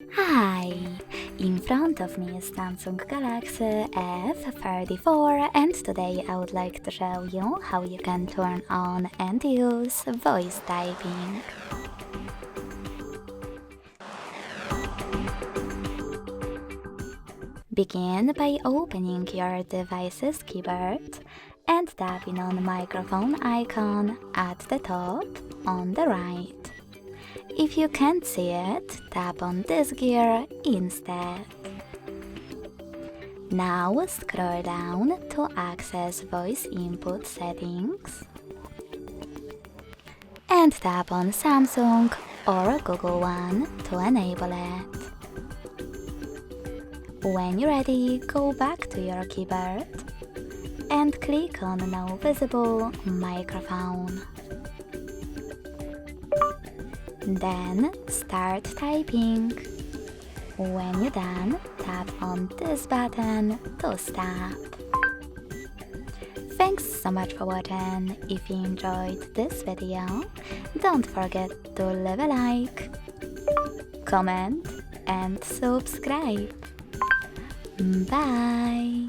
Hi! In front of me is Samsung Galaxy F34 and today I would like to show you how you can turn on and use voice typing. Begin by opening your device's keyboard and tapping on the microphone icon at the top on the right. If you can't see it, tap on this gear instead. Now scroll down to access voice input settings and tap on Samsung or Google One to enable it. When you're ready, go back to your keyboard and click on Now Visible Microphone. Then start typing. When you're done, tap on this button to stop. Thanks so much for watching. If you enjoyed this video, don't forget to leave a like, comment and subscribe. Bye!